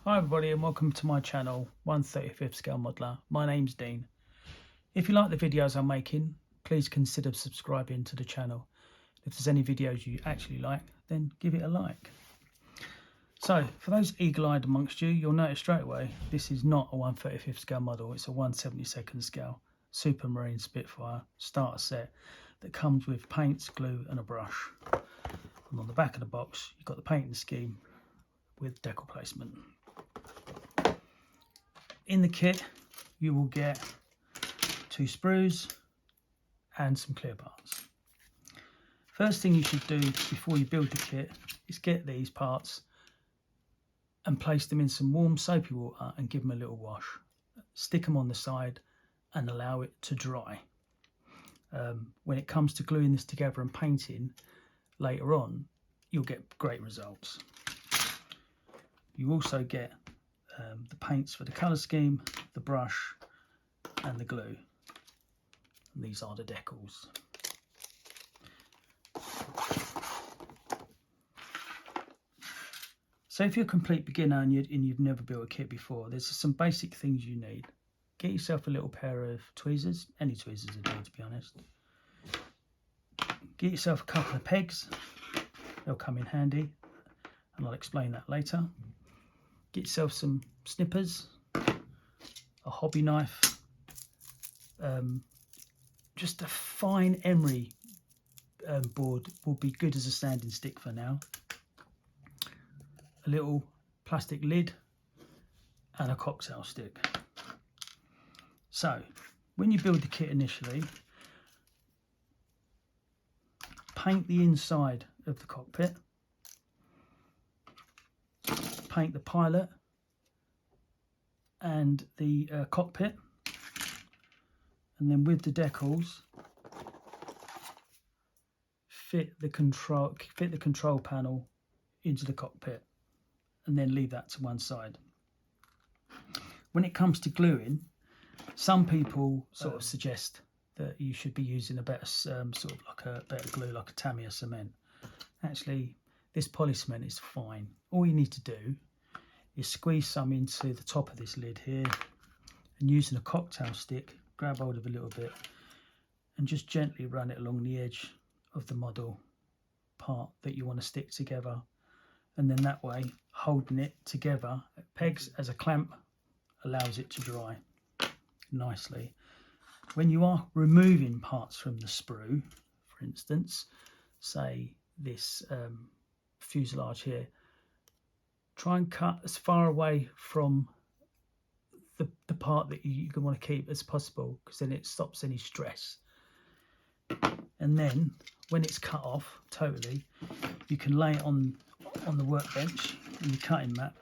Hi everybody and welcome to my channel, 1/35th Scale Modeler. My name's Dean. If you like the videos I'm making, please consider subscribing to the channel. If there's any videos you actually like, then give it a like. So, for those eagle-eyed amongst you, you'll notice straight away, this is not a 1/35th scale model, it's a 1/72nd scale Supermarine Spitfire starter set that comes with paints, glue and a brush. And on the back of the box, you've got the painting scheme with decal placement. In the kit, you will get 2 sprues and some clear parts. First thing you should do before you build the kit is get these parts and place them in some warm soapy water and give them a little wash. Stick them on the side and allow it to dry. When it comes to gluing this together and painting later on, you'll get great results. You also get the paints for the colour scheme, the brush and the glue. And these are the decals. So if you're a complete beginner and you've never built a kit before, there's some basic things you need. Get yourself a little pair of tweezers, any tweezers are good to be honest. Get yourself a couple of pegs, they'll come in handy and I'll explain that later. Get yourself some snippers, a hobby knife, just a fine emery board will be good as a standing stick for now. A little plastic lid and a cocktail stick. So when you build the kit initially, paint the inside of the cockpit, paint the pilot and the cockpit, and then with the decals fit the control panel into the cockpit and then leave that to one side. When it comes to gluing, some people sort of suggest that you should be using a better sort of like a better glue, like a Tamiya cement. Actually, this poly cement is fine. All you need to do is squeeze some into the top of this lid here and using a cocktail stick, grab hold of a little bit and just gently run it along the edge of the model part that you want to stick together. And then that way, holding it together, pegs as a clamp allows it to dry nicely. When you are removing parts from the sprue, for instance, say this fuselage here, try and cut as far away from the part that you want to keep as possible, because then it stops any stress. And then when it's cut off totally, you can lay it on the workbench in the cutting mat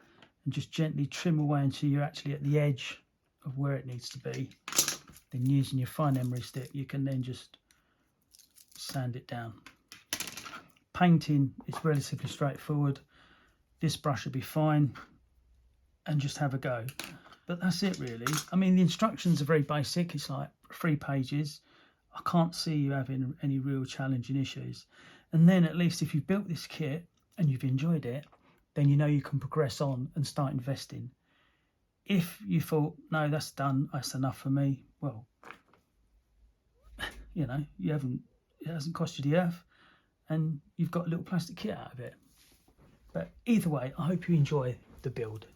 and just gently trim away until you're actually at the edge of where it needs to be. Then using your fine emery stick, you can then just sand it down. Painting is relatively straightforward. This brush will be fine and just have a go. But that's it really. I mean, the instructions are very basic. It's like 3 pages. I can't see you having any real challenging issues. And then at least if you've built this kit and you've enjoyed it, then you know you can progress on and start investing. If you thought, no, that's done, that's enough for me, well, you know, it hasn't cost you the earth and you've got a little plastic kit out of it. But either way, I hope you enjoy the build.